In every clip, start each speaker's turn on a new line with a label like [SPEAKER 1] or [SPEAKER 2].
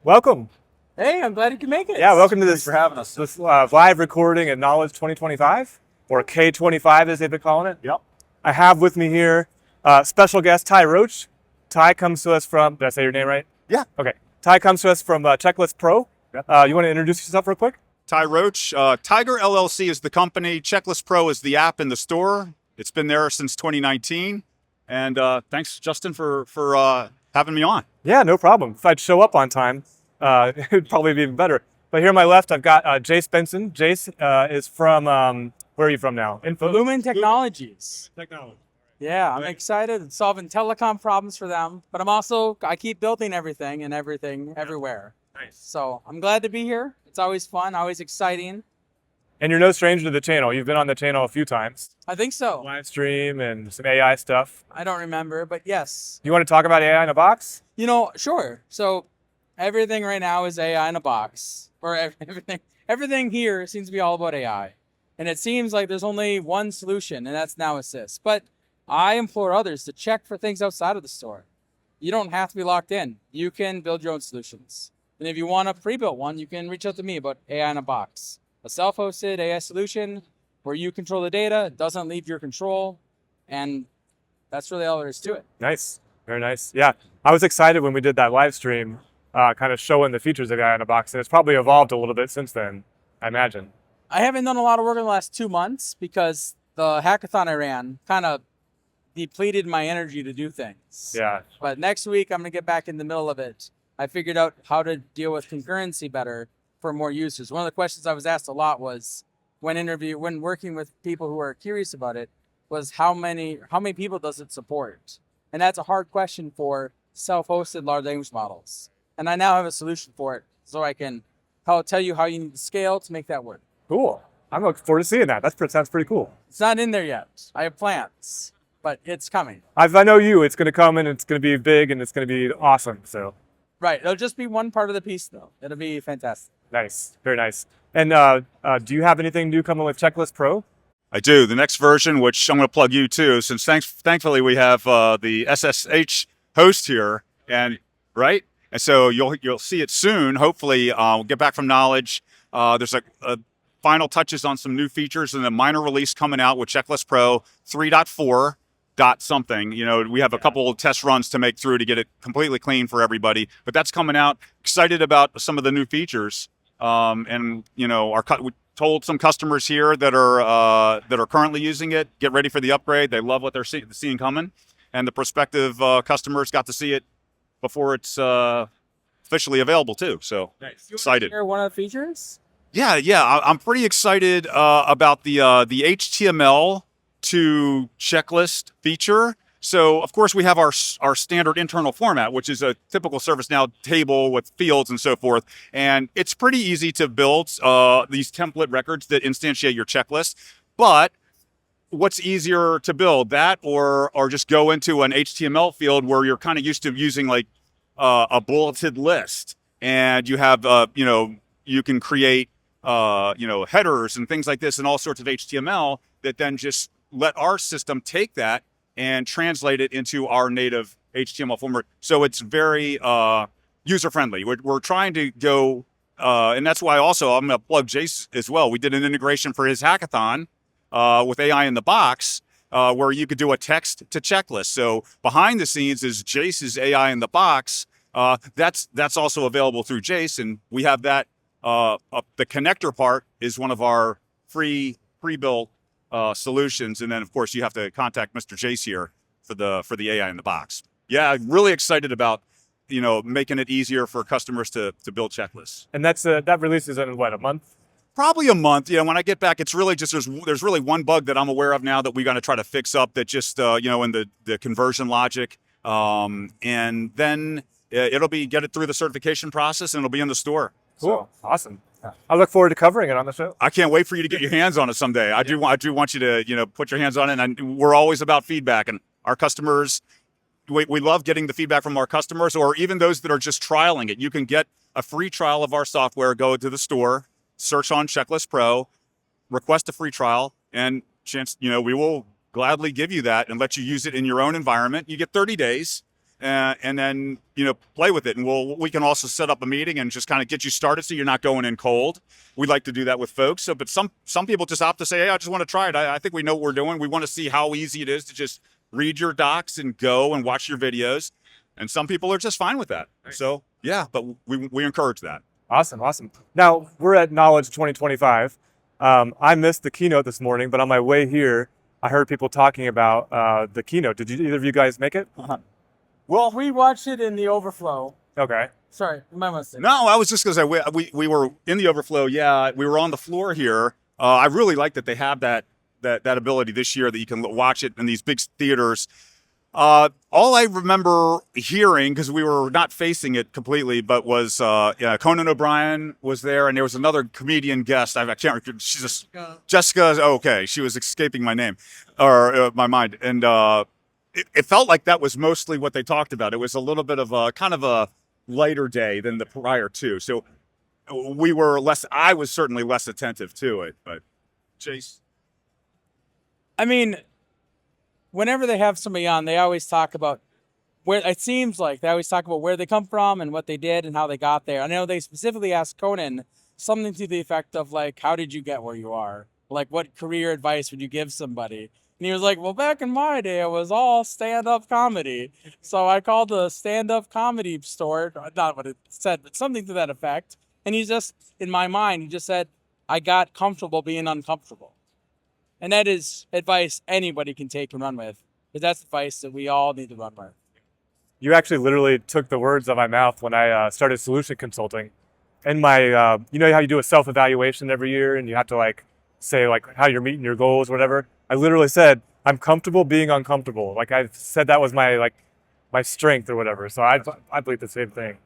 [SPEAKER 1] Welcome.
[SPEAKER 2] Hey, I'm glad you can make it.
[SPEAKER 1] Yeah, welcome to
[SPEAKER 3] Thanks for having us.
[SPEAKER 1] this live recording at Knowledge 2025, or K25 as they've been calling it.
[SPEAKER 3] Yep.
[SPEAKER 1] I have with me here special guest Ty Roach. Ty comes to us from, did I say your name right?
[SPEAKER 3] Yeah.
[SPEAKER 1] Okay. Ty comes to us from Checklist Pro.
[SPEAKER 3] Yep.
[SPEAKER 1] You want to introduce yourself real quick?
[SPEAKER 3] Ty Roach. Tiger LLC is the company. Checklist Pro is the app in the store. It's been there since 2019. And thanks, Justin, for having me on.
[SPEAKER 1] Yeah, no problem. If I'd show up on time, it'd probably be even better. But here on my left, I've got Jace Benson. Jace is from, where are you from now?
[SPEAKER 2] Lumen Technologies.
[SPEAKER 1] Technology.
[SPEAKER 2] Yeah, I'm excited. It's solving telecom problems for them, but I keep building everything and everything everywhere.
[SPEAKER 1] Nice.
[SPEAKER 2] So I'm glad to be here. It's always fun, always exciting.
[SPEAKER 1] And you're no stranger to the channel. You've been on the channel a few times.
[SPEAKER 2] I think so.
[SPEAKER 1] Live stream and some AI stuff.
[SPEAKER 2] I don't remember, but yes.
[SPEAKER 1] You want to talk about AI in a box?
[SPEAKER 2] Sure. So everything right now is AI in a box. Or everything here seems to be all about AI. And it seems like there's only one solution, and that's Now Assist. But I implore others to check for things outside of the store. You don't have to be locked in. You can build your own solutions. And if you want a pre-built one, you can reach out to me about AI in a box. A self-hosted AI solution where you control the data, it doesn't leave your control, and that's really all there is to it.
[SPEAKER 1] Nice. Very nice. Yeah. I was excited when we did that live stream, kind of showing the features of AI in a box, and it's probably evolved a little bit since then, I imagine.
[SPEAKER 2] I haven't done a lot of work in the last 2 months because the hackathon I ran kind of depleted my energy to do things.
[SPEAKER 1] Yeah.
[SPEAKER 2] But next week, I'm going to get back in the middle of it. I figured out how to deal with concurrency better for more users. One of the questions I was asked a lot was when working with people who are curious about it was how many people does it support? And that's a hard question for self-hosted large language models. And I now have a solution for it, so I can tell you how you need to scale to make that work.
[SPEAKER 1] Cool. I'm looking forward to seeing that. That sounds pretty cool.
[SPEAKER 2] It's not in there yet. I have plans, but it's coming.
[SPEAKER 1] I know you. It's going to come and it's going to be big and it's going to be awesome. So
[SPEAKER 2] Right. It'll just be one part of the piece, though. It'll be fantastic.
[SPEAKER 1] nice. Very nice. And do you have anything new coming with Checklist Pro?
[SPEAKER 3] I do. The next version, which I'm going to plug you too, since thankfully we have the SSH host here, and right, and so you'll see it soon. Hopefully, we'll get back from Knowledge. There's a final touches on some new features and a minor release coming out with Checklist Pro 3.4 dot something. We have a couple of test runs to make through to get it completely clean for everybody, but that's coming out. Excited about some of the new features. And we told some customers here that are currently using it, get ready for the upgrade. They love what they're seeing coming, and the prospective customers got to see it before it's officially available too. So
[SPEAKER 2] Nice.
[SPEAKER 3] Excited.
[SPEAKER 2] Share one of the features?
[SPEAKER 3] Yeah. I'm pretty excited about the HTML to checklist feature. So, of course, we have our standard internal format, which is a typical ServiceNow table with fields and so forth. And it's pretty easy to build these template records that instantiate your checklist. But what's easier to build, that or just go into an HTML field where you're kind of used to using like a bulleted list, and you have, you can create, headers and things like this and all sorts of HTML that then just let our system take that and translate it into our native HTML format. So it's very user-friendly. We're trying to go, and that's why also I'm going to plug Jace as well. We did an integration for his hackathon with AI in the box where you could do a text to checklist. So behind the scenes is Jace's AI in the box. That's also available through Jace, and we have that. The connector part is one of our free pre-built solutions, and then of course you have to contact Mr. Jace here for the AI in the box. Yeah, really excited about making it easier for customers to build checklists.
[SPEAKER 1] And that releases in what, a month?
[SPEAKER 3] Probably a month. When I get back, it's really just there's really one bug that I'm aware of now that we're going to try to fix up. That just in the conversion logic, and then it'll get it through the certification process and it'll be in the store.
[SPEAKER 1] Cool. Awesome. I look forward to covering it on the show.
[SPEAKER 3] I can't wait for you to get your hands on it someday. I do want you to, put your hands on it. And we're always about feedback, and our customers, we love getting the feedback from our customers, or even those that are just trialing it. You can get a free trial of our software. Go to the store, search on Checklist Pro, request a free trial, and we will gladly give you that and let you use it in your own environment. You get 30 days. and then play with it. And we can also set up a meeting and just kind of get you started so you're not going in cold. We like to do that with folks. So, but some people just opt to say, hey, I just want to try it. I think we know what we're doing. We want to see how easy it is to just read your docs and go and watch your videos. And some people are just fine with that. So yeah, but we encourage that.
[SPEAKER 1] Awesome. Now we're at Knowledge 2025. I missed the keynote this morning, but on my way here, I heard people talking about the keynote. Did either of you guys make it?
[SPEAKER 2] Well, we watched it in the overflow.
[SPEAKER 1] Okay.
[SPEAKER 2] Sorry, my mistake.
[SPEAKER 3] No, I was just going to say we were in the overflow. Yeah, we were on the floor here. I really like that they have that ability this year that you can watch it in these big theaters. All I remember hearing, because we were not facing it completely, but was Conan O'Brien was there, and there was another comedian guest. I can't remember. She's Jessica. Oh, okay, she was escaping my name or my mind, and it felt like that was mostly what they talked about. It was a little bit of a kind of a lighter day than the prior two, so I was certainly less attentive to it. But Jace,
[SPEAKER 2] I mean, whenever they have somebody on, they always talk about where it seems like they always talk about where they come from and what they did and how they got there. I know they specifically asked Conan something to the effect of like, how did you get where you are? Like, what career advice would you give somebody? And he was like, well, back in my day, it was all stand-up comedy. So I called the stand-up comedy store, not what it said, but something to that effect. And he just, in my mind, he just said, I got comfortable being uncomfortable. And that is advice anybody can take and run with, because that's advice that we all need to run with.
[SPEAKER 1] You actually literally took the words out of my mouth when I started solution consulting. And my, you know how you do a self-evaluation every year and you have to like say like how you're meeting your goals or whatever? I literally said, I'm comfortable being uncomfortable. Like I said that was my strength or whatever. So I believe the same thing.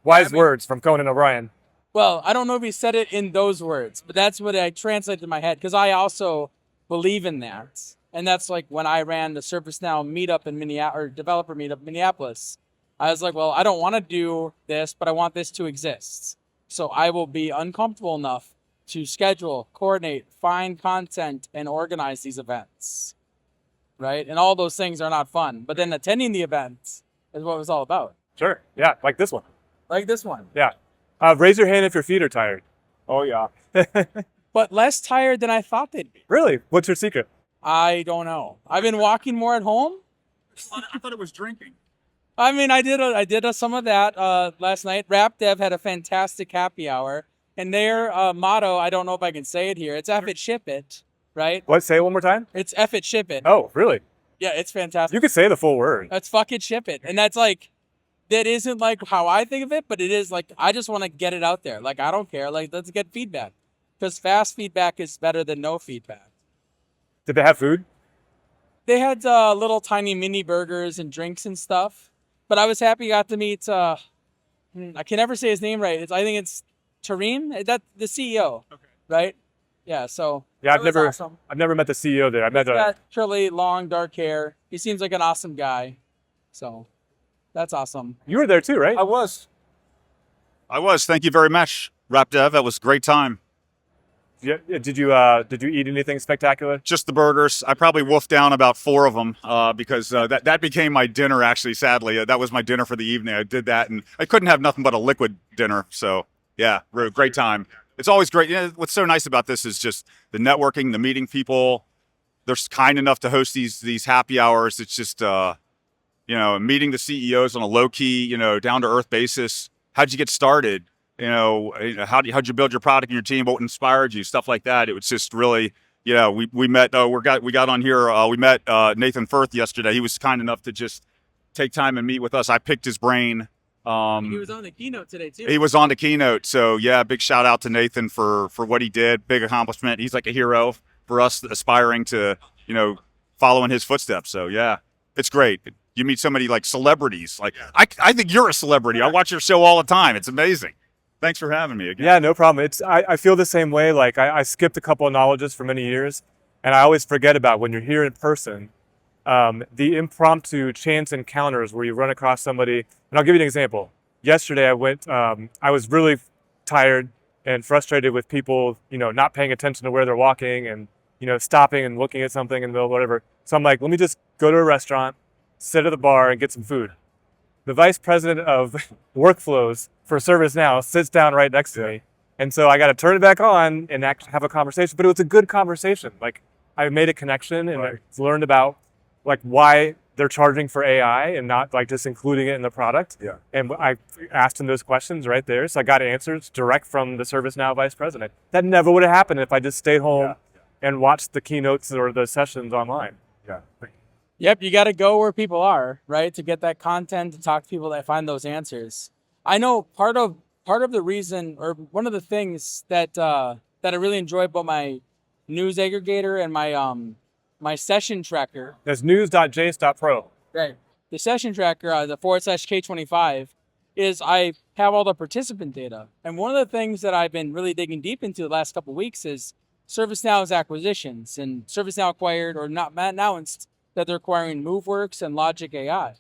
[SPEAKER 1] Wise words from Conan O'Brien.
[SPEAKER 2] Well, I don't know if he said it in those words, but that's what I translated in my head, because I also believe in that. And that's like when I ran the ServiceNow meetup in Minneapolis, or developer meetup in Minneapolis. I was like, well, I don't want to do this, but I want this to exist. So I will be uncomfortable enough to schedule, coordinate, find content, and organize these events. Right? And all those things are not fun. But then attending the events is what it was all about.
[SPEAKER 1] Sure. Yeah, like this one.
[SPEAKER 2] Like this one.
[SPEAKER 1] Yeah. Raise your hand if your feet are tired. Oh, yeah.
[SPEAKER 2] But less tired than I thought they'd be.
[SPEAKER 1] Really? What's your secret?
[SPEAKER 2] I don't know. I've been walking more at home.
[SPEAKER 3] I thought it was drinking.
[SPEAKER 2] I mean, I did some of that last night. Rap Dev had a fantastic happy hour. And their motto, I don't know if I can say it here, it's F it, ship it, right?
[SPEAKER 1] What? Say it one more time?
[SPEAKER 2] It's F it, ship it.
[SPEAKER 1] Oh, really?
[SPEAKER 2] Yeah, it's fantastic.
[SPEAKER 1] You could say the full word.
[SPEAKER 2] That's fuck it, ship it. And that's like, that isn't like how I think of it, but it is like, I just want to get it out there. Like, I don't care. Like, let's get feedback. Because fast feedback is better than no feedback.
[SPEAKER 1] Did they have food?
[SPEAKER 2] They had little tiny mini burgers and drinks and stuff. But I was happy I got to meet, I can never say his name right. I think it's Tareem, that the CEO, okay. Right? Yeah, so
[SPEAKER 1] yeah, I've never met the CEO there. I met
[SPEAKER 2] He's got curly, long, dark hair. He seems like an awesome guy. So that's awesome.
[SPEAKER 1] You were there too, right?
[SPEAKER 3] I was. Thank you very much, Rap Dev. That was a great time.
[SPEAKER 1] Yeah. Did you eat anything spectacular?
[SPEAKER 3] Just the burgers. I probably wolfed down about 4 of them because that became my dinner. Actually, sadly, that was my dinner for the evening. I did that, and I couldn't have nothing but a liquid dinner. So yeah, great time. It's always great. What's so nice about this is just the networking, the meeting people. They're kind enough to host these happy hours. It's just meeting the CEOs on a low key, down to earth basis. How'd you get started? How'd you build your product and your team? What inspired you? Stuff like that. It was just really, we met. We got on here. We met Nathan Firth yesterday. He was kind enough to just take time and meet with us. I picked his brain.
[SPEAKER 2] He was on the keynote today too.
[SPEAKER 3] He was on the keynote. So yeah, big shout out to Nathan for what he did. Big accomplishment. He's like a hero for us aspiring to, follow in his footsteps. So yeah, it's great. You meet so many like celebrities. Like I think you're a celebrity. I watch your show all the time. It's amazing. Thanks for having me again.
[SPEAKER 1] Yeah, no problem. I feel the same way. Like I skipped a couple of knowledges for many years, and I always forget about when you're here in person, the impromptu chance encounters where you run across somebody. And I'll give you an example. Yesterday I was really tired and frustrated with people, not paying attention to where they're walking and, stopping and looking at something in the middle of whatever. So I'm like, let me just go to a restaurant, sit at the bar and get some food. the vice president of workflows for ServiceNow sits down right next to me. And so I got to turn it back on and actually have a conversation. But it was a good conversation. Like, I made a connection and I learned about like why they're charging for AI and not like just including it in the product.
[SPEAKER 4] Yeah.
[SPEAKER 1] And I asked him those questions right there. So I got answers direct from the ServiceNow vice president. That never would have happened if I just stayed home and watched the keynotes or the sessions online.
[SPEAKER 4] Yeah.
[SPEAKER 2] Yep, you got to go where people are, right, to get that content, to talk to people that find those answers. I know part of the reason, or one of the things that I really enjoy about my news aggregator and my session tracker.
[SPEAKER 1] That's news.jace.pro.
[SPEAKER 2] Right. The session tracker, the /K25, is I have all the participant data. And one of the things that I've been really digging deep into the last couple of weeks is ServiceNow's acquisitions. And ServiceNow acquired, or not announced, that they're acquiring MoveWorks and Logic AI.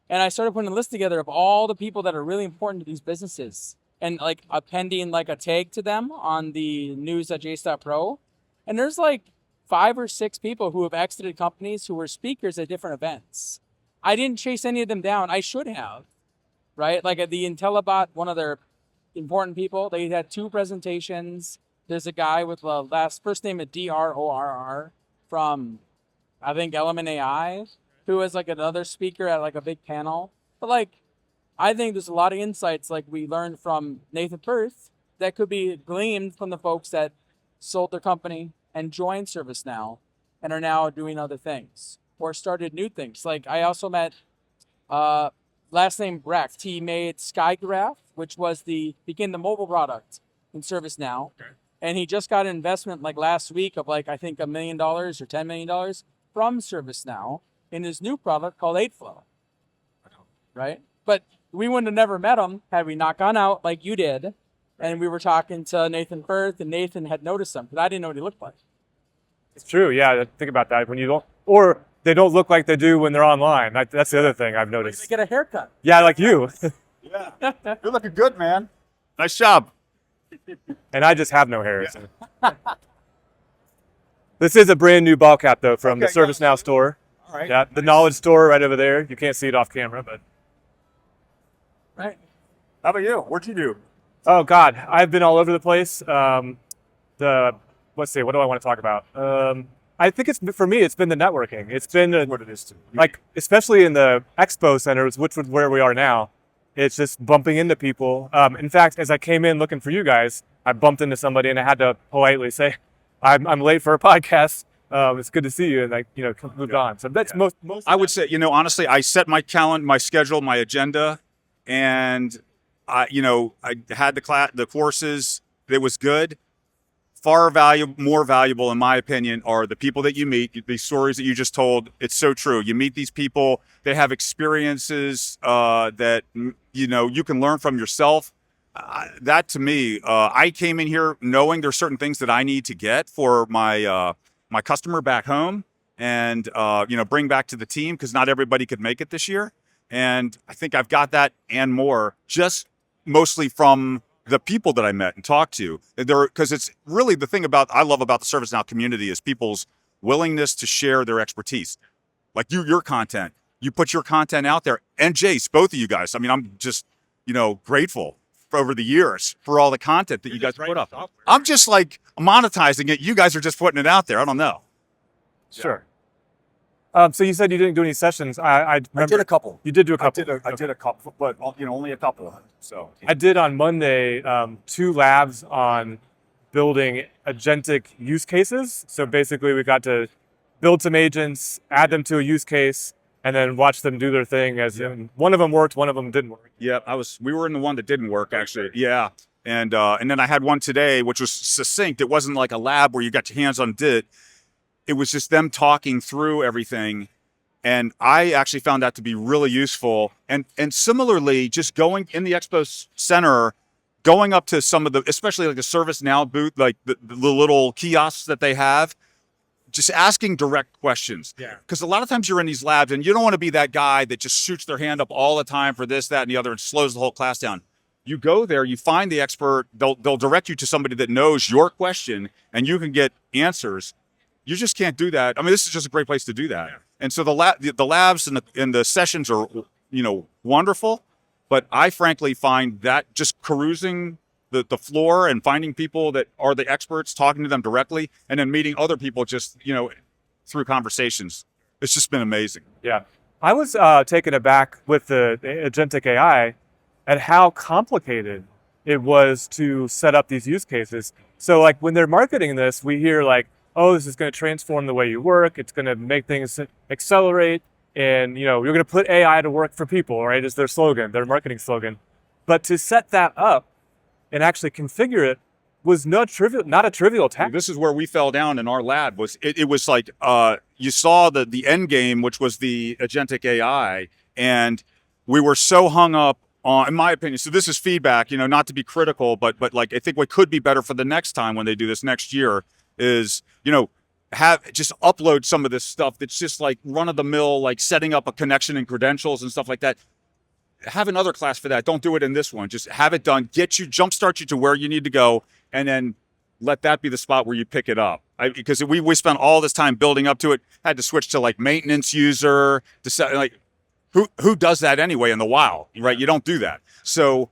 [SPEAKER 2] And I started putting a list together of all the people that are really important to these businesses and like appending like a tag to them on the news.jace.pro. And there's like 5 or 6 people who have exited companies who were speakers at different events. I didn't chase any of them down. I should have, right? Like at the IntelliBot, one of their important people, they had 2 presentations. There's a guy with the first name of DRORR from, I think, Element AI, who was like another speaker at like a big panel. But like, I think there's a lot of insights like we learned from Nathan Perth that could be gleaned from the folks that sold their company and joined ServiceNow and are now doing other things or started new things. Like I also met, last name Brecht. He made SkyGraph, which became the mobile product in ServiceNow. Okay. And he just got an investment like last week of like, I think $1 million or $10 million from ServiceNow in his new product called 8Flow. Right? But we wouldn't have never met him had we not gone out like you did. And we were talking to Nathan Firth, and Nathan had noticed him because I didn't know what he looked like.
[SPEAKER 1] It's true, yeah. Think about that. When you don't, or they don't look like they do when they're online. That's the other thing I've noticed.
[SPEAKER 2] They get a haircut.
[SPEAKER 1] Yeah, like you.
[SPEAKER 3] Yeah. You're looking good, man. Nice job.
[SPEAKER 1] And I just have no hair. So. This is a brand new ball cap though from the ServiceNow store.
[SPEAKER 3] All right.
[SPEAKER 1] Yeah, the knowledge store right over there. You can't see it off camera, but.
[SPEAKER 2] Right.
[SPEAKER 3] How about you? What'd you do?
[SPEAKER 1] Oh God, I've been all over the place. Let's see, what do I want to talk about? I think for me, it's been the networking. It's been
[SPEAKER 3] What it is to
[SPEAKER 1] like, especially in the expo centers, which is where we are now. It's just bumping into people. In fact, as I came in looking for you guys, I bumped into somebody and I had to politely say, "I'm late for a podcast. It's good to see you," and I, moved on. So that's most.
[SPEAKER 3] I would say, honestly, I set my calendar, my schedule, my agenda, and I had the courses. It was good. More valuable, in my opinion, are the people that you meet, the stories that you just told. It's so true. You meet these people, they have experiences that, you can learn from yourself. That to me, I came in here knowing there's certain things that I need to get for my customer back home and, bring back to the team because not everybody could make it this year. And I think I've got that and more just mostly from the people that I met and talked to. Because it's really the thing I love about the ServiceNow community is people's willingness to share their expertise. Like your content, you put your content out there, and Jace, both of you guys. I mean, I'm just, grateful for over the years for all the content that you guys put up. I'm just like monetizing it. You guys are just putting it out there. I don't know.
[SPEAKER 1] Sure. So you said you didn't do any sessions. I
[SPEAKER 4] did a couple.
[SPEAKER 1] You did do a couple.
[SPEAKER 4] I did a couple, but only a couple. So
[SPEAKER 1] I did on Monday 2 labs on building agentic use cases. So basically, we got to build some agents, add them to a use case, and then watch them do their thing. One of them worked, one of them didn't work.
[SPEAKER 3] Yeah, we were in the one that didn't work actually. Yeah, and then I had one today which was succinct. It wasn't like a lab where you got your hands on it. It was just them talking through everything. And I actually found that to be really useful. And similarly, just going in the Expo Center, going up to some of especially like the ServiceNow booth, like the little kiosks that they have, just asking direct questions.
[SPEAKER 1] Yeah.
[SPEAKER 3] Because a lot of times you're in these labs and you don't want to be that guy that just shoots their hand up all the time for this, that, and the other and slows the whole class down. You go there, you find the expert, they'll direct you to somebody that knows your question and you can get answers. You just can't do that. I mean, this is just a great place to do that. Yeah. And so the labs and the sessions are wonderful. But I frankly find that just perusing the floor and finding people that are the experts, talking to them directly, and then meeting other people just, through conversations. It's just been amazing.
[SPEAKER 1] Yeah. I was taken aback with the agentic AI at how complicated it was to set up these use cases. So like when they're marketing this, we hear like, oh, this is going to transform the way you work. It's going to make things accelerate. And, you're going to put AI to work for people, right? Is their slogan, their marketing slogan. But to set that up and actually configure it was not a trivial task.
[SPEAKER 3] This is where we fell down in our lab. It was like you saw the end game, which was the agentic AI, and we were so hung up on, in my opinion. So this is feedback, not to be critical, but like I think what could be better for the next time when they do this next year is have just upload some of this stuff that's just like run of the mill, like setting up a connection and credentials and stuff like that. Have another class for that. Don't do it in this one. Just have it done. Jumpstart you to where you need to go, and then let that be the spot where you pick it up. Because we spent all this time building up to it. Had to switch to like maintenance user to set, like who does that anyway in the wild, right? You don't do that. So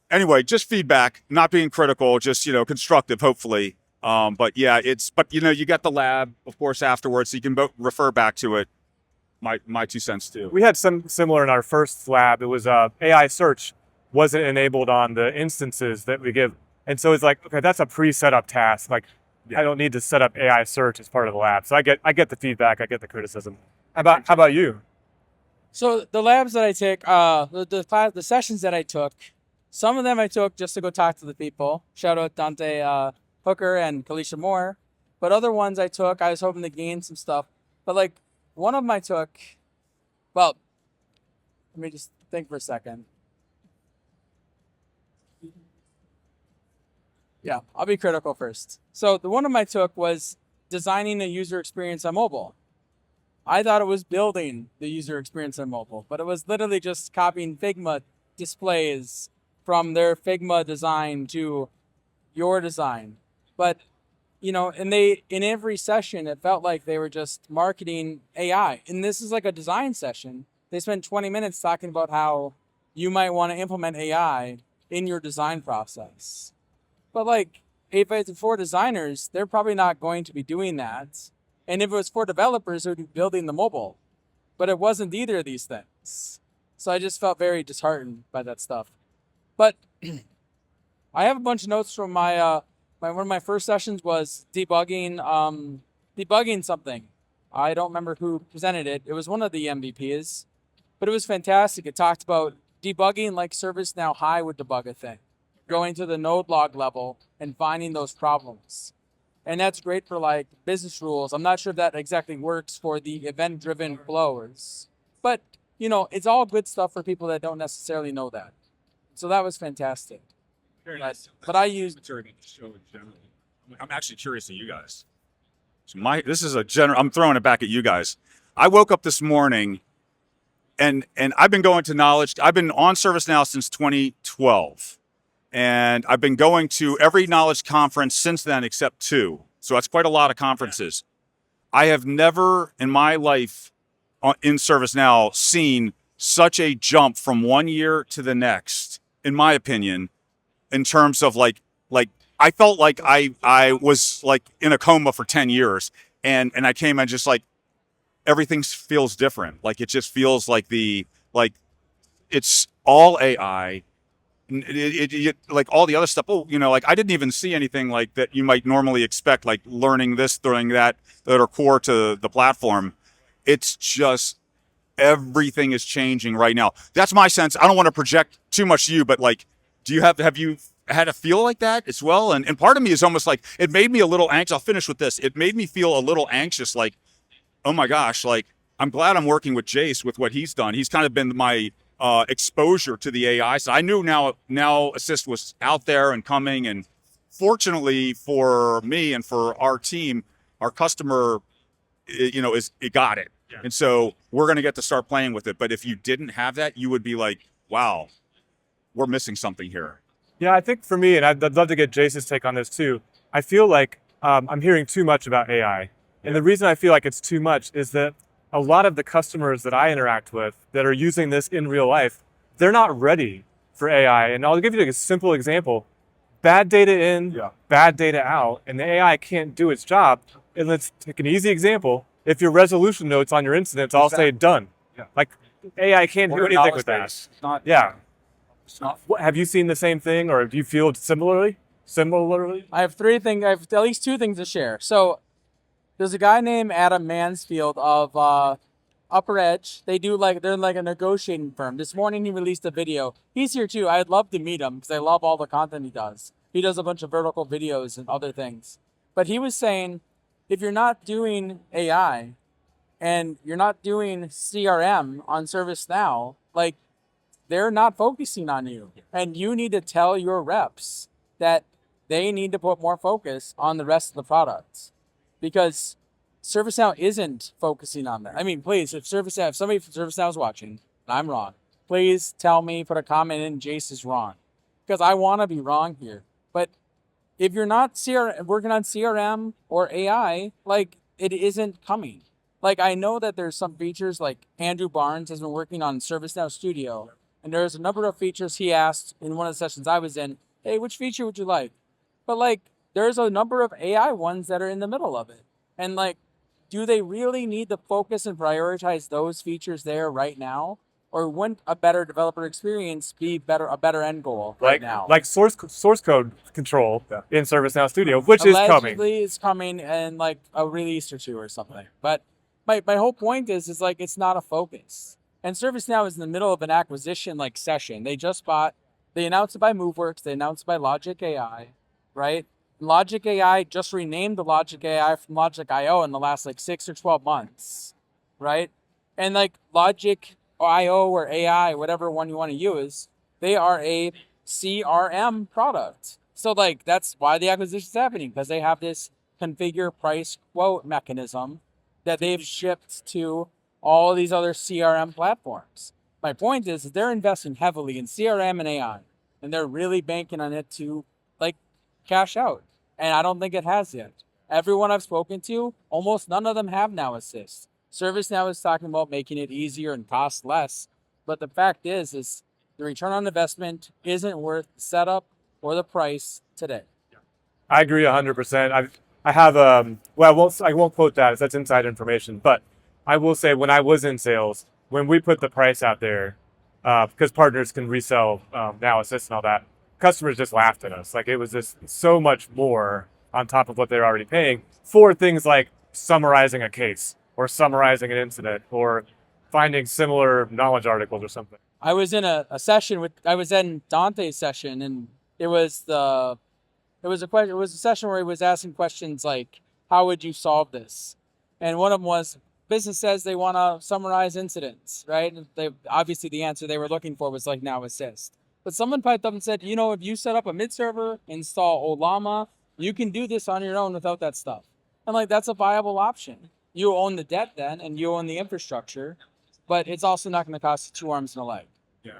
[SPEAKER 3] anyway, just feedback, not being critical, just constructive, hopefully. But yeah, you got the lab, of course, afterwards, so you can refer back to it. My 2 cents too.
[SPEAKER 1] We had some similar in our first lab. It was AI search wasn't enabled on the instances that we give. And so it's like, okay, that's a pre-set up task. Like I don't need to set up AI search as part of the lab. So I get the feedback, I get the criticism. How about you?
[SPEAKER 2] So the labs that I take, the sessions that I took, some of them I took just to go talk to the people. Shout out Dante Hooker and Kalisha Moore. But other ones I was hoping to gain some stuff. But like one of them I took, well, let me just think for a second. Yeah, I'll be critical first. So the one of I took was designing a user experience on mobile. I thought it was building the user experience on mobile, but it was literally just copying Figma displays from their Figma design to your design. But, and in every session, it felt like they were just marketing AI. And this is like a design session. They spent 20 minutes talking about how you might want to implement AI in your design process. But like, if it's for designers, they're probably not going to be doing that. And if it was for developers, it would be building the mobile. But it wasn't either of these things. So I just felt very disheartened by that stuff. But I have a bunch of notes from one of my first sessions was debugging something. I don't remember who presented it. It was one of the MVPs. But it was fantastic. It talked about debugging like ServiceNow High would debug a thing. Going to the node log level and finding those problems. And that's great for like business rules. I'm not sure if that exactly works for the event-driven flows. But, it's all good stuff for people that don't necessarily know that. So that was fantastic. But I used
[SPEAKER 3] material to show in general. I'm actually curious of you guys. So this is I'm throwing it back at you guys. I woke up this morning and I've been going to knowledge. I've been on ServiceNow since 2012. And I've been going to every knowledge conference since then, except 2. So that's quite a lot of conferences. I have never in my life in ServiceNow seen such a jump from one year to the next, in my opinion, in terms of like I felt like I was like in a coma for 10 years. And I came and just like, everything feels different. Like it just feels like it's all AI. Like all the other stuff, like I didn't even see anything like that you might normally expect, like learning this, doing that are core to the platform. It's just everything is changing right now. That's my sense. I don't want to project too much to you, but like, have you had a feel like that as well? And part of me is almost like, it made me a little anxious. I'll finish with this. It made me feel a little anxious, like, oh my gosh, like I'm glad I'm working with Jace with what he's done. He's kind of been my exposure to the AI. So I knew now Assist was out there and coming. And fortunately for me and for our team, our customer, it got it. Yeah. And so we're going to get to start playing with it. But if you didn't have that, you would be like, wow, we're missing something here.
[SPEAKER 1] Yeah, I think for me, and I'd love to get Jace's take on this too, I feel like I'm hearing too much about AI. And the reason I feel like it's too much is that a lot of the customers that I interact with that are using this in real life, they're not ready for AI. And I'll give you a simple example. Bad data in, bad data out, and the AI can't do its job. And let's take an easy example. If your resolution notes on your incidents all say done, like AI can't do anything with that.
[SPEAKER 4] It's not.
[SPEAKER 1] Yeah.
[SPEAKER 4] It's not.
[SPEAKER 1] Have you seen the same thing, or do you feel similarly?
[SPEAKER 2] I have at least two things to share. So there's a guy named Adam Mansfield of Upper Edge. They're like a negotiating firm. This morning he released a video. He's here too. I'd love to meet him because I love all the content he does. He does a bunch of vertical videos and other things. But he was saying, if you're not doing AI and you're not doing CRM on ServiceNow, like they're not focusing on you. And you need to tell your reps that they need to put more focus on the rest of the products, because ServiceNow isn't focusing on that. I mean, please, if somebody from ServiceNow is watching, and I'm wrong, please tell me, put a comment in, Jace is wrong, because I want to be wrong here. But if you're not working on CRM or AI, like it isn't coming. Like I know that there's some features, like Andrew Barnes has been working on ServiceNow Studio, and there's a number of features he asked in one of the sessions I was in, hey, which feature would you like? But like, there's a number of AI ones that are in the middle of it. And like, do they really need to focus and prioritize those features there right now? Or wouldn't a better developer experience be a better end goal right now?
[SPEAKER 1] Like source code control in ServiceNow Studio, which is coming.
[SPEAKER 2] Allegedly, it's coming in like a release or two or something. But my whole point is like, it's not a focus. And ServiceNow is in the middle of an acquisition like session. They announced it by MoveWorks, they announced it by Logic AI, right? Logic AI just renamed the Logic AI from Logic IO in the last like 6 or 12 months, right? And like Logic IO or AI, whatever one you want to use, they are a CRM product. So like that's why the acquisition is happening, because they have this configure price quote mechanism that they've shipped to all these other CRM platforms. My point is they're investing heavily in CRM and AI, and they're really banking on it to like cash out. And I don't think it has yet. Everyone I've spoken to, almost none of them have Now Assist. ServiceNow is talking about making it easier and cost less. But the fact is the return on investment isn't worth the setup or the price today.
[SPEAKER 1] I agree 100%. I have I won't quote that, as that's inside information, but I will say when I was in sales, when we put the price out there, because partners can resell Now Assist and all that, customers just laughed at us. Like it was just so much more on top of what they're already paying for things like summarizing a case or summarizing an incident or finding similar knowledge articles or something.
[SPEAKER 2] I was in a session I was in Dante's session, and it was a session where he was asking questions like, how would you solve this? And one of them was, business says they want to summarize incidents, right? Obviously the answer they were looking for was like Now Assist. But someone piped up and said, if you set up a mid server, install Olama, you can do this on your own without that stuff. And like, that's a viable option. You own the debt then, and you own the infrastructure, but it's also not going to cost you 2 arms and a leg.
[SPEAKER 1] Yeah.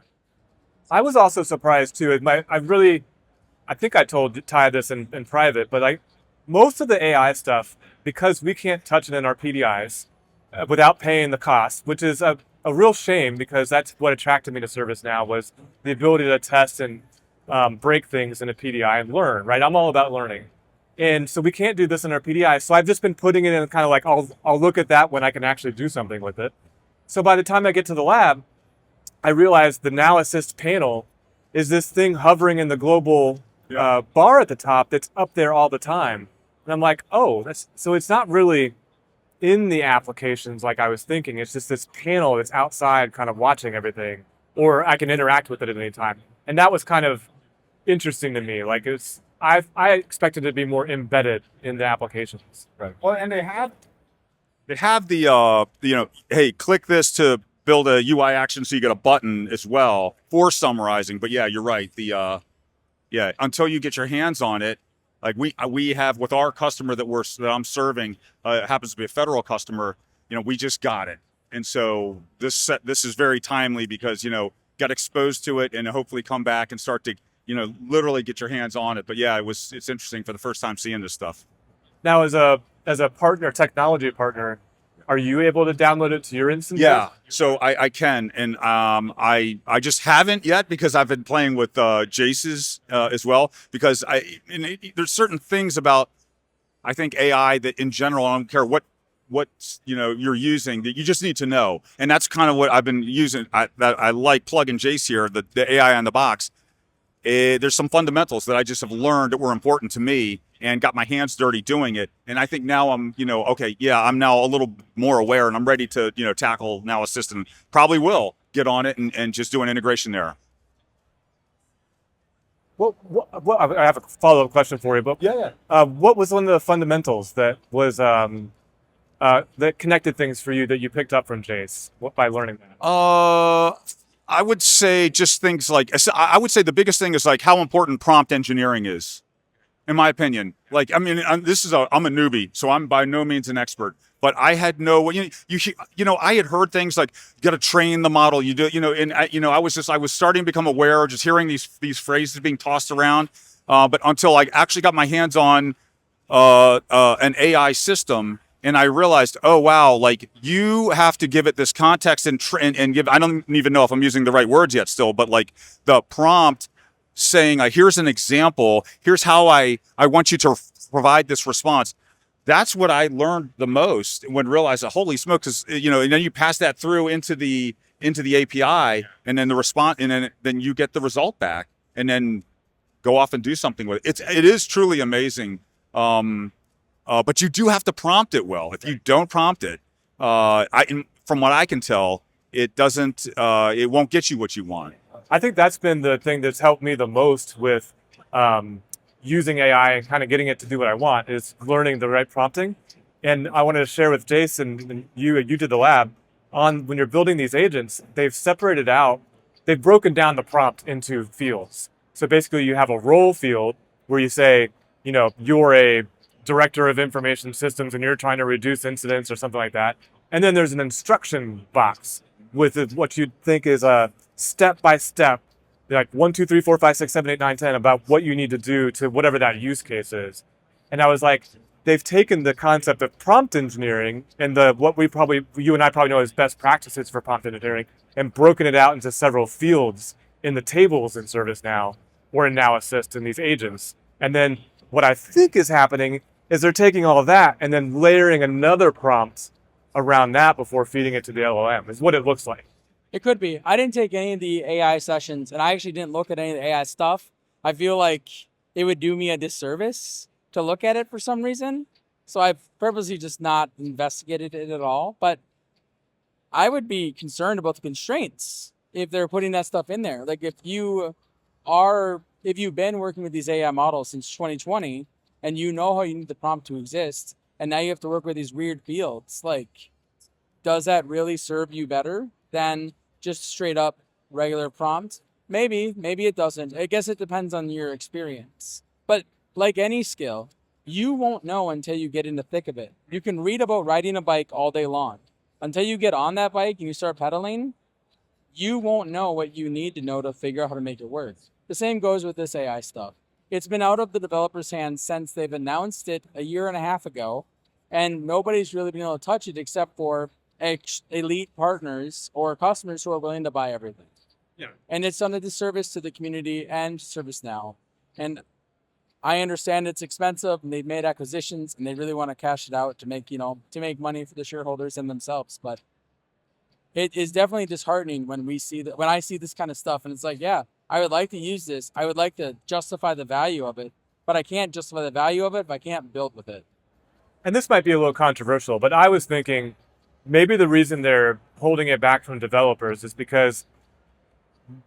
[SPEAKER 1] I was also surprised too. I think I told Ty this in private, but like most of the AI stuff, because we can't touch it in our PDIs without paying the cost, which is a real shame, because that's what attracted me to ServiceNow, was the ability to test and break things in a PDI and learn, right? I'm all about learning. And so we can't do this in our PDI. So I've just been putting it in kind of like, I'll look at that when I can actually do something with it. So by the time I get to the lab, I realize the Now Assist panel is this thing hovering in the global bar at the top that's up there all the time. And I'm like, so it's not really in the applications like I was thinking. It's just this panel that's outside kind of watching everything, or I can interact with it at any time. And that was kind of interesting to me. Like I expected it to be more embedded in the applications.
[SPEAKER 4] Right. Well, and they have
[SPEAKER 3] the hey, click this to build a UI action, so you get a button as well for summarizing. But yeah, you're right. Until you get your hands on it, like we have with our customer that I'm serving, it happens to be a federal customer. We just got it, and so this is very timely because got exposed to it and hopefully come back and start to literally get your hands on it. But yeah, it's interesting for the first time seeing this stuff.
[SPEAKER 1] Now, as a partner, technology partner, are you able to download it to your instance?
[SPEAKER 3] Yeah, so I can, and I just haven't yet because I've been playing with Jace's as well, because there's certain things about, I think, AI that in general, I don't care what you're using, that you just need to know, and that's kind of what I've been using. I like Plug and Jace here, the AI on the box. There's some fundamentals that I just have learned that were important to me and got my hands dirty doing it. And I think now I'm, okay, yeah, I'm now a little more aware and I'm ready to, tackle Now Assist, and probably will get on it and just do an integration there.
[SPEAKER 1] Well, I have a follow-up question for you, but what was one of the fundamentals that was that connected things for you that you picked up from Jace by learning that?
[SPEAKER 3] I would say just things like, I would say the biggest thing is like how important prompt engineering is, in my opinion. Like, I mean, I'm a newbie, so I'm by no means an expert, but I had I had heard things like, you got to train the model, I was starting to become aware, just hearing these phrases being tossed around, but until I actually got my hands on an AI system, and I realized, oh wow, like you have to give it this context and give. I don't even know if I'm using the right words yet, still, but like the prompt saying, here's an example, here's how I want you to provide this response. That's what I learned the most when realizing, holy smokes, and then you pass that through into the API, and then the response, and then you get the result back, and then go off and do something with it. It is truly amazing. But you do have to prompt it well. If you don't prompt it, from what I can tell, it doesn't. It won't get you what you want.
[SPEAKER 1] I think that's been the thing that's helped me the most with using AI and kind of getting it to do what I want, is learning the right prompting. And I wanted to share with Jason, and you did the lab on when you're building these agents. They've separated out. They've broken down the prompt into fields. So basically, you have a role field where you say, you're a director of information systems and you're trying to reduce incidents or something like that. And then there's an instruction box with what you'd think is a step-by-step, like 1, 2, 3, 4, 5, 6, 7, 8, 9, 10, about what you need to do to whatever that use case is. And I was like, they've taken the concept of prompt engineering and what you and I probably know as best practices for prompt engineering, and broken it out into several fields in the tables in ServiceNow or in Now Assist in these agents. And then what I think is happening is they're taking all of that and then layering another prompt around that before feeding it to the LLM, is what it looks like.
[SPEAKER 2] It could be. I didn't take any of the AI sessions, and I actually didn't look at any of the AI stuff. I feel like it would do me a disservice to look at it for some reason. So I've purposely just not investigated it at all. But I would be concerned about the constraints if they're putting that stuff in there. Like if you've been working with these AI models since 2020, and you know how you need the prompt to exist, and now you have to work with these weird fields, like, does that really serve you better than just straight up regular prompt? Maybe it doesn't. I guess it depends on your experience. But like any skill, you won't know until you get in the thick of it. You can read about riding a bike all day long. Until you get on that bike and you start pedaling, you won't know what you need to know to figure out how to make it work. The same goes with this AI stuff. It's been out of the developers' hands since they've announced it a year and a half ago, and nobody's really been able to touch it except for elite partners or customers who are willing to buy everything.
[SPEAKER 1] Yeah.
[SPEAKER 2] And it's done a disservice to the community and ServiceNow. And I understand it's expensive, and they've made acquisitions, and they really want to cash it out to make money for the shareholders and themselves. But it is definitely disheartening when I see this kind of stuff, and it's like, yeah, I would like to use this. I would like to justify the value of it, but I can't justify the value of it if I can't build with it.
[SPEAKER 1] And this might be a little controversial, but I was thinking maybe the reason they're holding it back from developers is because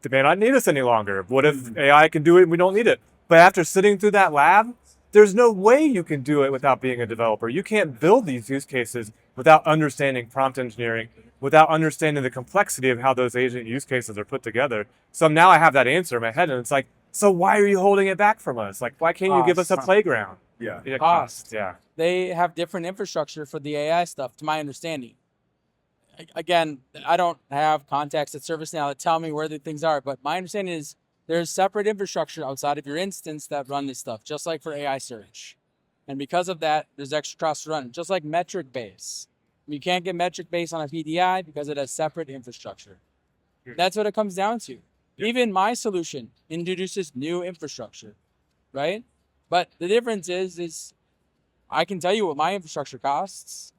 [SPEAKER 1] they may not need us any longer. What if AI can do it and we don't need it? But after sitting through that lab, there's no way you can do it without being a developer. You can't build these use cases without understanding prompt engineering, without understanding the complexity of how those agent use cases are put together. So now I have that answer in my head, and it's like, so why are you holding it back from us? Like, why can't you give us a playground?
[SPEAKER 3] Yeah.
[SPEAKER 2] Cost.
[SPEAKER 1] Yeah.
[SPEAKER 2] They have different infrastructure for the AI stuff, to my understanding. Again, I don't have contacts at ServiceNow that tell me where the things are, but my understanding is there's separate infrastructure outside of your instance that run this stuff, just like for AI search. And because of that, there's extra costs to run, just like metric base. You can't get metric based on a PDI because it has separate infrastructure. That's what it comes down to. Even my solution introduces new infrastructure, right? But the difference is I can tell you what my infrastructure costs.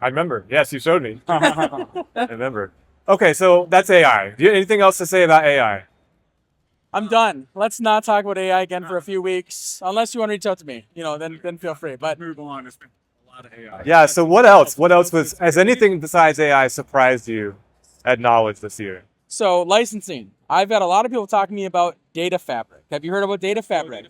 [SPEAKER 1] I remember. Yes, you showed me. I remember. Okay, so that's AI. Do you have anything else to say about AI?
[SPEAKER 2] I'm done. Let's not talk about AI again for a few weeks, unless you want to reach out to me. Then feel free. But
[SPEAKER 4] Move on. It's been a lot of AI.
[SPEAKER 1] Yeah, so what else? What else has anything besides AI surprised you at Knowledge this year?
[SPEAKER 2] so licensing. I've had a lot of people talking to me about data fabric. Have you heard about data fabric?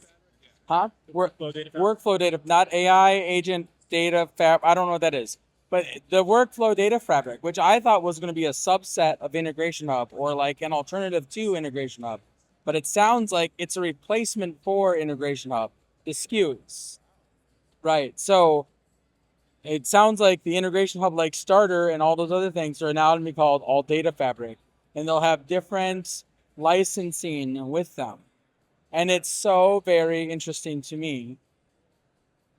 [SPEAKER 2] Huh? Workflow data, not AI agent data fabric. I don't know what that is. But the workflow data fabric, which I thought was going to be a subset of Integration Hub or like an alternative to Integration Hub. But it sounds like it's a replacement for Integration Hub, the SKUs. Right. So it sounds like the Integration Hub like Starter and all those other things are now going to be called All Data Fabric. And they'll have different licensing with them. And it's so very interesting to me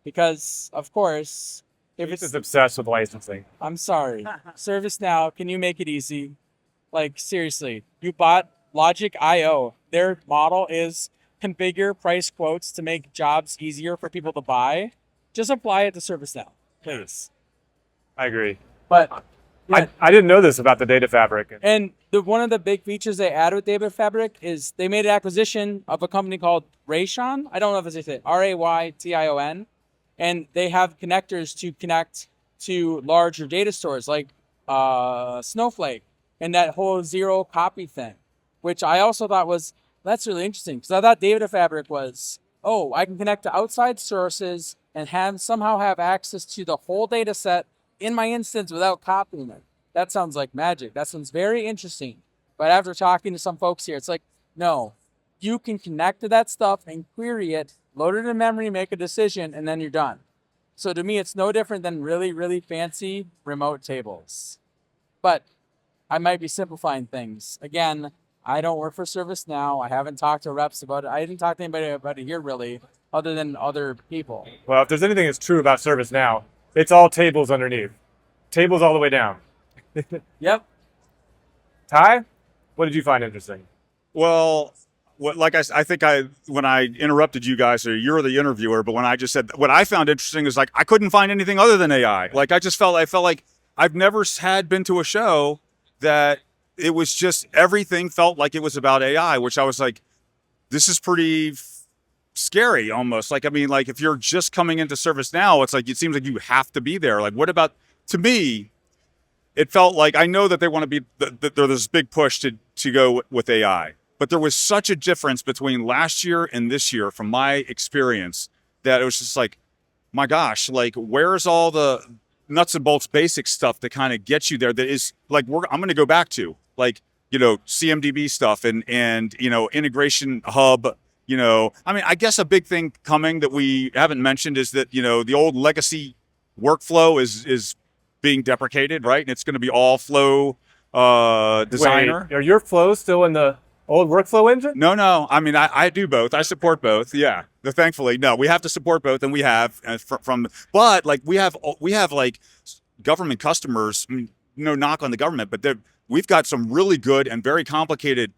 [SPEAKER 2] because, of course, if
[SPEAKER 1] He's
[SPEAKER 2] it's,
[SPEAKER 1] just obsessed with licensing.
[SPEAKER 2] I'm sorry, ServiceNow, can you make it easy? Like, seriously, you bought Logic.io. Their model is configure price quotes to make jobs easier for people to buy. Just apply it to ServiceNow, please.
[SPEAKER 1] I agree.
[SPEAKER 2] But yeah.
[SPEAKER 1] I didn't know this about the data fabric.
[SPEAKER 2] And one of the big features they added with Data Fabric is they made an acquisition of a company called Raytion. I don't know if it's it, Raytion. And they have connectors to connect to larger data stores like Snowflake and that whole zero copy thing, which I also thought that's really interesting because I thought Data Fabric was, I can connect to outside sources and somehow have access to the whole data set in my instance without copying it. That sounds like magic. That sounds very interesting. But after talking to some folks here, it's like, no, you can connect to that stuff and query it, load it in memory, make a decision, and then you're done. So to me, it's no different than really, really fancy remote tables. But I might be simplifying things. Again, I don't work for ServiceNow. I haven't talked to reps about it. I didn't talk to anybody about it here really, other than other people.
[SPEAKER 1] Well, if there's anything that's true about ServiceNow, it's all tables underneath. Tables all the way down.
[SPEAKER 2] Yep.
[SPEAKER 1] Ty, what did you find interesting?
[SPEAKER 3] Well, when I interrupted you guys, or you're the interviewer, but when I just said what I found interesting is like I couldn't find anything other than AI. Like I felt like I've never been to a show that it was just everything felt like it was about AI, which I was like, this is pretty scary almost. Like, I mean, like if you're just coming into ServiceNow, it's like, it seems like you have to be there. Like, what about, to me, it felt like, I know that they want to be, there's this big push to go with AI, but there was such a difference between last year and this year from my experience that it was just like, my gosh, like where's all the nuts and bolts basic stuff to kind of get you there that is like, I'm going to go back to like, CMDB stuff and Integration Hub. I mean, I guess a big thing coming that we haven't mentioned is that, the old legacy workflow is being deprecated, right? And it's going to be all flow designer.
[SPEAKER 1] Wait, are your flows still in the old workflow engine?
[SPEAKER 3] No. I mean, I do both. I support both. Yeah. Thankfully, no, we have to support both, and we have but like we have like government customers. No knock on the government, but we've got some really good and very complicated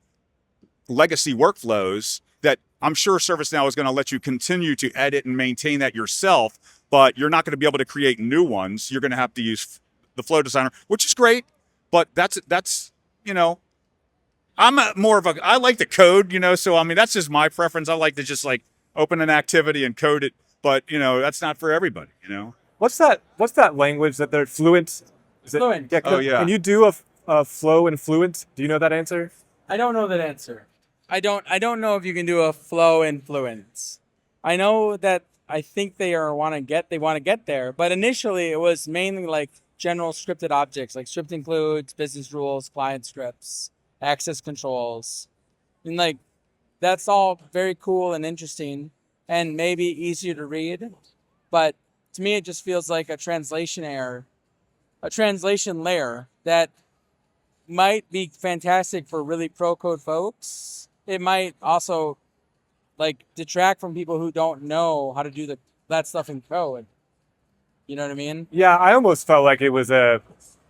[SPEAKER 3] legacy workflows that I'm sure ServiceNow is going to let you continue to edit and maintain that yourself, but you're not going to be able to create new ones. You're going to have to use the flow designer, which is great, but that's I'm I like to code, so I mean, that's just my preference. I like to just like open an activity and code it, but that's not for everybody,
[SPEAKER 1] What's that language that they're Fluent? Is it
[SPEAKER 2] Fluent.
[SPEAKER 1] Yeah,
[SPEAKER 3] Oh, yeah.
[SPEAKER 1] Can you do a flow in Fluent? Do you know that answer?
[SPEAKER 2] I don't know that answer. I don't know if you can do a flow in Fluent. I know that I think they want to get there, but initially it was mainly like general scripted objects, like script includes, business rules, client scripts, access controls. And like that's all very cool and interesting and maybe easier to read, but to me it just feels like a translation error, a translation layer that might be fantastic for really pro code folks. It might also like detract from people who don't know how to do that stuff in code. You know what I mean?
[SPEAKER 1] Yeah, I almost felt like it was a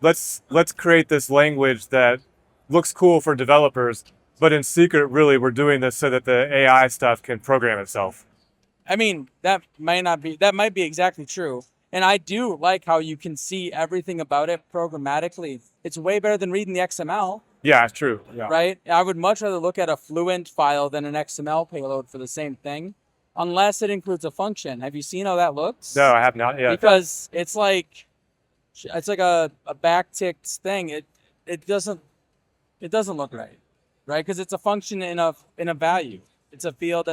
[SPEAKER 1] let's create this language that looks cool for developers, but in secret, really, we're doing this so that the AI stuff can program itself.
[SPEAKER 2] I mean, that might be exactly true. And I do like how you can see everything about it programmatically. It's way better than reading the XML,
[SPEAKER 1] Yeah, it's true. Yeah.
[SPEAKER 2] right? I would much rather look at a Fluent file than an XML payload for the same thing, unless it includes a function. Have you seen how that looks?
[SPEAKER 1] No, I have not yet.
[SPEAKER 2] Because it's like a backticked thing. It doesn't look right, right? Because it's a function in a value. It's a field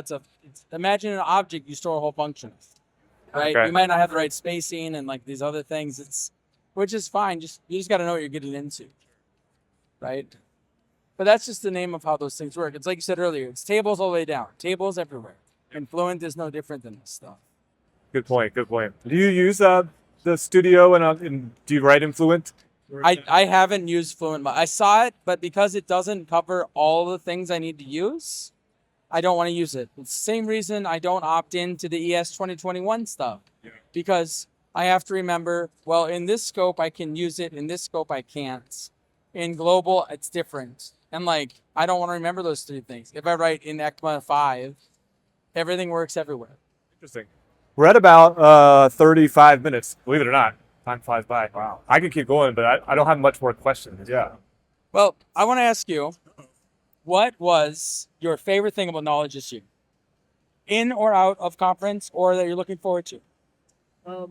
[SPEAKER 2] imagine an object you store a whole function of, right?
[SPEAKER 1] Okay.
[SPEAKER 2] You might not have the right spacing and like these other things. Which is fine. You just got to know what you're getting into, right? But that's just the name of how those things work. It's like you said earlier. It's tables all the way down. Tables everywhere. And Fluent is no different than this stuff.
[SPEAKER 1] Good point. Good point. Do you use the studio and do you write in Fluent?
[SPEAKER 2] I haven't used Fluent. I saw it, but because it doesn't cover all the things I need to use, I don't want to use it. It's the same reason I don't opt into the ES 2021 stuff.
[SPEAKER 4] Yeah.
[SPEAKER 2] Because I have to remember, well, in this scope, I can use it. In this scope, I can't. In global, it's different. And like, I don't want to remember those three things. If I write in ECMA 5, everything works everywhere.
[SPEAKER 1] Interesting. We're at about 35 minutes. Believe it or not, time flies by. Wow. I could keep going, but I don't have much more questions. Yeah.
[SPEAKER 2] Well, I want to ask you, what was your favorite thing about Knowledge this year? In or out of conference, or that you're looking forward to?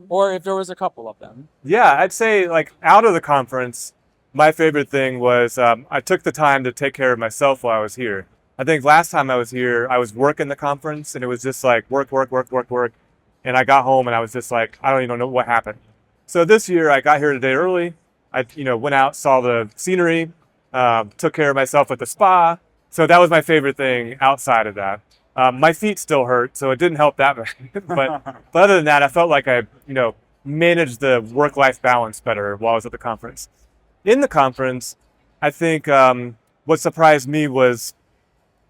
[SPEAKER 2] Or if there was a couple of them.
[SPEAKER 1] Yeah, I'd say like out of the conference, my favorite thing was I took the time to take care of myself while I was here. I think last time I was here, I was working the conference and it was just like work. And I got home and I was just like, I don't even know what happened. So this year I got here a day early. I went out, saw the scenery, took care of myself at the spa. So that was my favorite thing outside of that. My feet still hurt, so it didn't help that much. but other than that, I felt like I, managed the work-life balance better while I was at the conference. In the conference, I think what surprised me was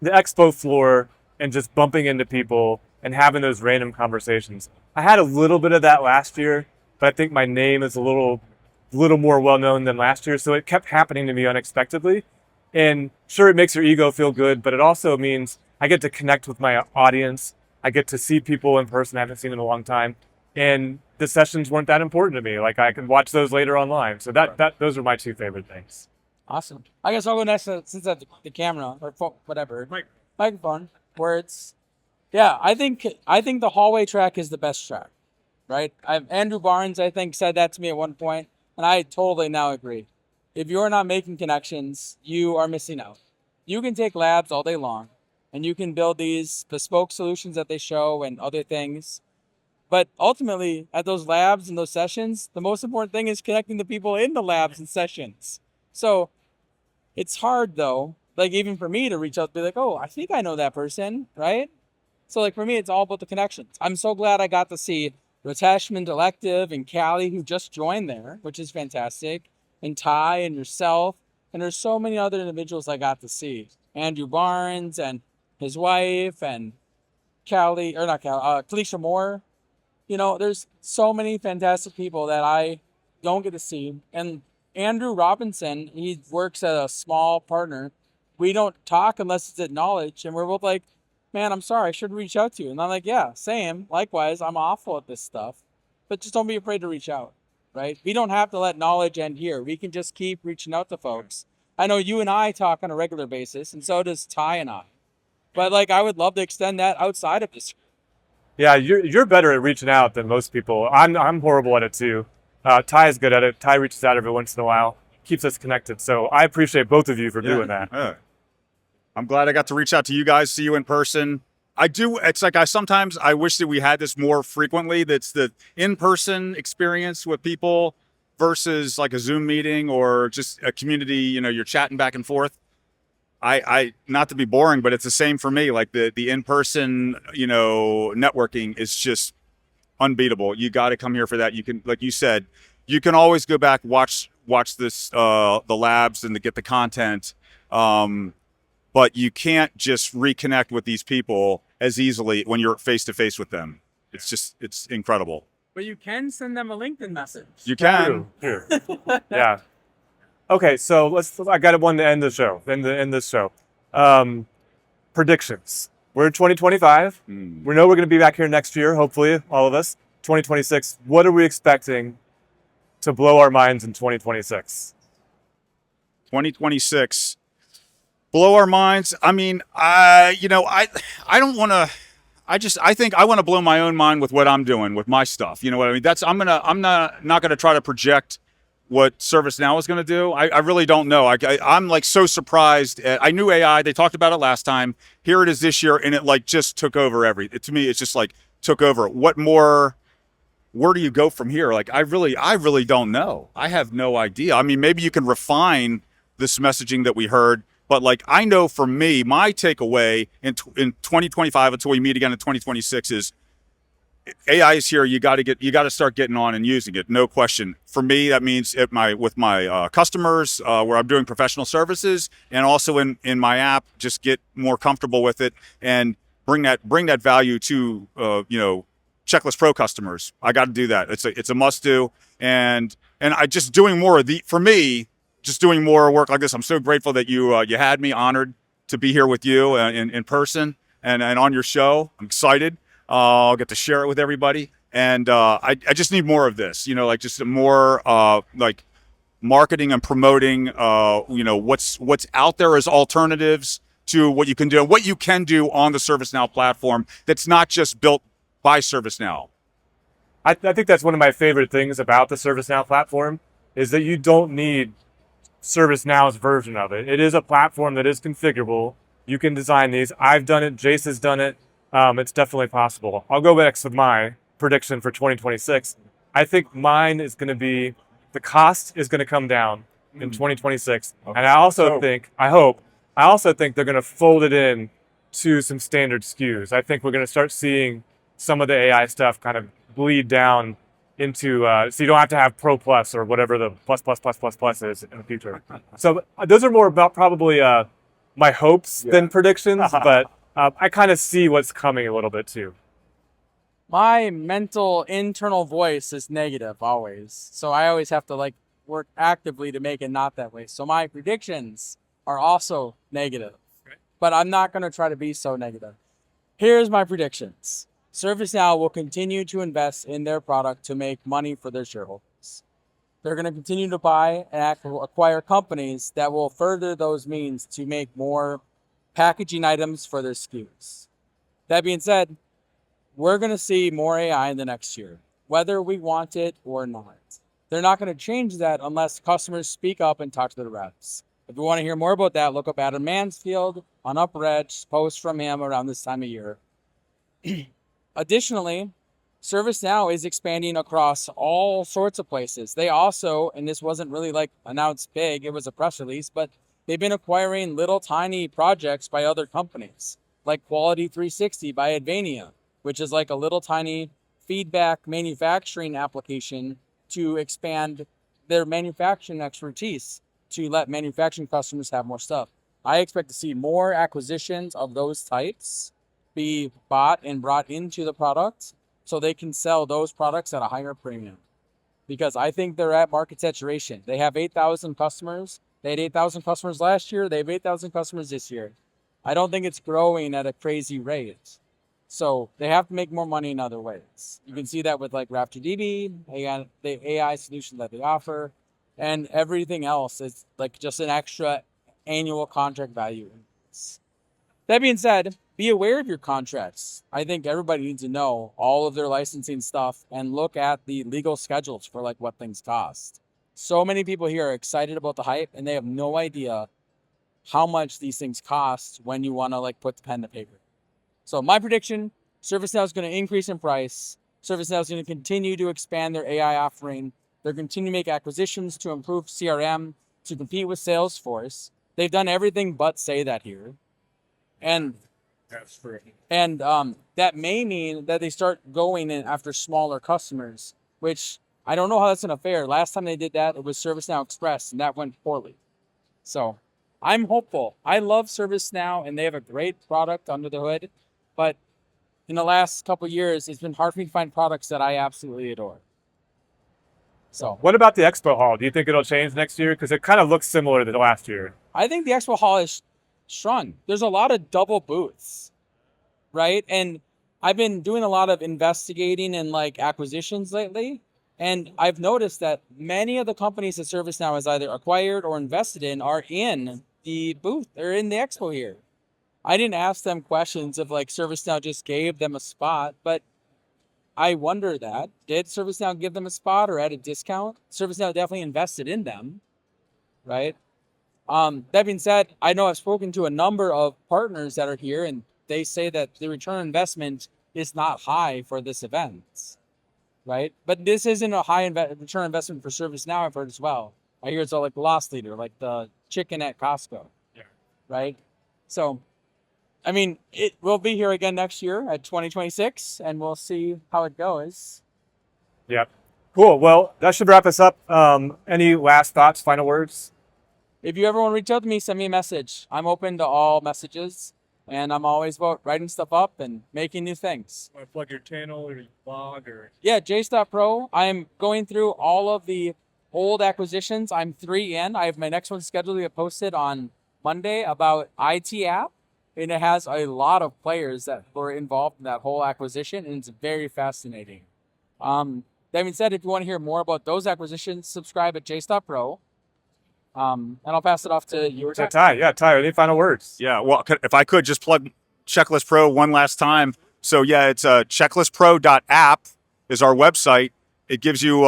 [SPEAKER 1] the Expo Floor and just bumping into people and having those random conversations. I had a little bit of that last year, but I think my name is a little more well-known than last year, so it kept happening to me unexpectedly. And sure, it makes your ego feel good, but it also means I get to connect with my audience. I get to see people in person I haven't seen in a long time. And the sessions weren't that important to me. Like I can watch those later online. So those are my two favorite things.
[SPEAKER 2] Awesome. I guess I'll go next since I have the camera or whatever. Microphone. Words. Yeah, I think the hallway track is the best track, right? Andrew Barnes, I think, said that to me at one point, and I totally now agree. If you're not making connections, you are missing out. You can take labs all day long, and you can build these bespoke solutions that they show and other things. But ultimately, at those labs and those sessions, the most important thing is connecting the people in the labs and sessions. So it's hard, though, like even for me to reach out to be like, oh, I think I know that person, right? So like for me, it's all about the connections. I'm so glad I got to see Ritesh Elective and Callie, who just joined there, which is fantastic, and Ty and yourself. And there's so many other individuals I got to see. Andrew Barnes and his wife and Kalisha Moore. There's so many fantastic people that I don't get to see. And Andrew Robinson, he works at a small partner. We don't talk unless it's at Knowledge. And we're both like, man, I'm sorry, I should reach out to you. And I'm like, yeah, same. Likewise, I'm awful at this stuff. But just don't be afraid to reach out, right? We don't have to let Knowledge end here. We can just keep reaching out to folks. I know you and I talk on a regular basis, and so does Ty and I. But I would love to extend that outside of this.
[SPEAKER 1] Yeah, you're better at reaching out than most people. I'm horrible at it too. Ty is good at it. Ty reaches out every once in a while, keeps us connected. So I appreciate both of you for doing that.
[SPEAKER 3] Yeah. I'm glad I got to reach out to you guys, see you in person. I do. It's like sometimes I wish that we had this more frequently. That's the in-person experience with people versus like a Zoom meeting or just a community. You're chatting back and forth. I not to be boring, but it's the same for me. Like the in-person, networking is just unbeatable. You got to come here for that. You can, like you said, you can always go back, watch this, the labs and get the content. But you can't just reconnect with these people as easily when you're face to face with them. It's incredible.
[SPEAKER 2] But you can send them a LinkedIn message.
[SPEAKER 3] You can.
[SPEAKER 1] True. Yeah. Okay, so I got one to end the show. End this show. Predictions. We're in 2025. We know we're going to be back here next year, hopefully, all of us. 2026. What are we expecting to blow our minds in 2026?
[SPEAKER 3] 2026. Blow our minds. I mean, I don't want to. I think I want to blow my own mind with what I'm doing with my stuff. You know what I mean? I'm not gonna try to project what ServiceNow is gonna do. I really don't know. I'm like so surprised. I knew AI. They talked about it last time. Here it is this year, and it like just took over to me, it's just like took over. What more? Where do you go from here? Like I really don't know. I have no idea. I mean, maybe you can refine this messaging that we heard. But like I know for me, my takeaway in 2025 until we meet again in 2026 is AI is here. You got to start getting on and using it. No question. For me, that means with my customers where I'm doing professional services, and also in my app, just get more comfortable with it and bring that value to Checklist Pro customers. I got to do that. It's a must do. And I just doing more of for me. Just doing more work like this. I'm so grateful that you had me, honored to be here with you in person and on your show. I'm excited. I'll get to share it with everybody. And I just need more of this, like just more like marketing and promoting, what's out there as alternatives to what you can do on the ServiceNow platform that's not just built by ServiceNow.
[SPEAKER 1] I think that's one of my favorite things about the ServiceNow platform is that you don't need ServiceNow's version of it. It is a platform that is configurable. You can design these. I've done it. Jace has done it. It's definitely possible. I'll go back to my prediction for 2026. I think mine is going to be the cost is going to come down in 2026. Okay. And I also think they're going to fold it in to some standard SKUs. I think we're going to start seeing some of the AI stuff kind of bleed down into so you don't have to have Pro Plus or whatever the plus is in the future. So those are more about probably my hopes than predictions, but I kind of see what's coming a little bit too.
[SPEAKER 2] My mental internal voice is negative always, so I always have to like work actively to make it not that way. So my predictions are also negative, but I'm not going to try to be so negative. Here's my predictions. ServiceNow will continue to invest in their product to make money for their shareholders. They're going to continue to buy and acquire companies that will further those means to make more packaging items for their SKUs. That being said, we're going to see more AI in the next year, whether we want it or not. They're not going to change that unless customers speak up and talk to their reps. If you want to hear more about that, look up Adam Mansfield on Upper Edge, post from him around this time of year. Additionally, ServiceNow is expanding across all sorts of places. They also, and this wasn't really like announced big, it was a press release, but they've been acquiring little tiny projects by other companies, like Quality 360 by Advania, which is like a little tiny feedback manufacturing application to expand their manufacturing expertise to let manufacturing customers have more stuff. I expect to see more acquisitions of those types be bought and brought into the product so they can sell those products at a higher premium. Because I think they're at market saturation. They have 8,000 customers. They had 8,000 customers last year. They have 8,000 customers this year. I don't think it's growing at a crazy rate. So they have to make more money in other ways. You can see that with like RaptorDB, the AI solution that they offer, and everything else is like just an extra annual contract value. That being said, be aware of your contracts. I think everybody needs to know all of their licensing stuff and look at the legal schedules for like what things cost. So many people here are excited about the hype and they have no idea how much these things cost when you want to like put the pen to paper. So my prediction, ServiceNow is going to increase in price. ServiceNow is going to continue to expand their AI offering. They're going to continue to make acquisitions to improve CRM, to compete with Salesforce. They've done everything but say that here. And that's true. And that may mean that they start going in after smaller customers, which I don't know how that's going to fare. Last time they did that, it was ServiceNow Express, and that went poorly. So I'm hopeful. I love ServiceNow, and they have a great product under the hood. But in the last couple of years, it's been hard for me to find products that I absolutely adore. So
[SPEAKER 1] What about the expo hall? Do you think it'll change next year? Because it kind of looks similar to the last year.
[SPEAKER 2] I think the Expo Hall is shrunk. There's a lot of double booths, right? And I've been doing a lot of investigating and like acquisitions lately. And I've noticed that many of the companies that ServiceNow has either acquired or invested in are in the booth. They're in the expo here. I didn't ask them questions of like ServiceNow just gave them a spot, but I wonder that. Did ServiceNow give them a spot or at a discount? ServiceNow definitely invested in them, right? That being said, I know I've spoken to a number of partners that are here, and they say that the return on investment is not high for this event, right? But this isn't a high return investment for ServiceNow, I've heard as well. I hear it's all like the loss leader, like the chicken at Costco, right? So, I mean, it will be here again next year at 2026, and we'll see how it goes.
[SPEAKER 1] Yep. Cool. Well, that should wrap us up. Any last thoughts, final words?
[SPEAKER 2] If you ever want to reach out to me, send me a message. I'm open to all messages, and I'm always about writing stuff up and making new things.
[SPEAKER 4] Want to plug your channel or your blog or?
[SPEAKER 2] Yeah, Jace.pro. I'm going through all of the old acquisitions. I'm 3 in. I have my next one scheduled to get posted on Monday about IT app. And it has a lot of players that were involved in that whole acquisition, and it's very fascinating. That being said, if you want to hear more about those acquisitions, subscribe at jace.pro. And I'll pass it off to you or Ty.
[SPEAKER 1] Ty. Yeah, Ty, any final words?
[SPEAKER 3] Yeah, well, if I could just plug Checklist Pro one last time. So yeah, it's checklistpro.app is our website. It gives you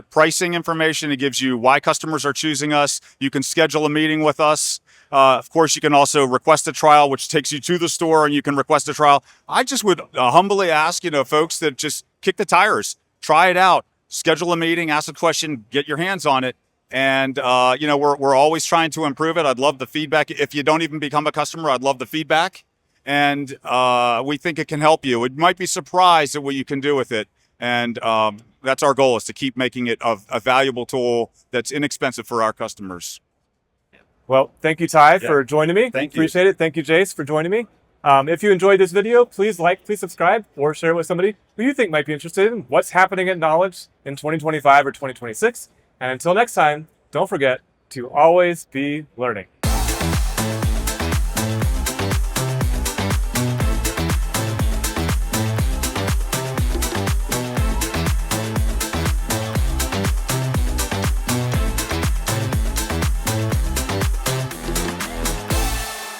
[SPEAKER 3] pricing information. It gives you why customers are choosing us. You can schedule a meeting with us. Of course, you can also request a trial, which takes you to the store and you can request a trial. I just would humbly ask, folks that just kick the tires, try it out, schedule a meeting, ask a question, get your hands on it. And, we're always trying to improve it. I'd love the feedback. If you don't even become a customer, I'd love the feedback. And we think it can help you. It might be surprised at what you can do with it. And that's our goal, is to keep making it a valuable tool that's inexpensive for our customers.
[SPEAKER 1] Well, thank you, Ty, for joining me.
[SPEAKER 3] Thank you.
[SPEAKER 1] Appreciate it. Thank you, Jace, for joining me. If you enjoyed this video, please subscribe, or share it with somebody who you think might be interested in what's happening at Knowledge in 2025 or 2026. And until next time, don't forget to always be learning.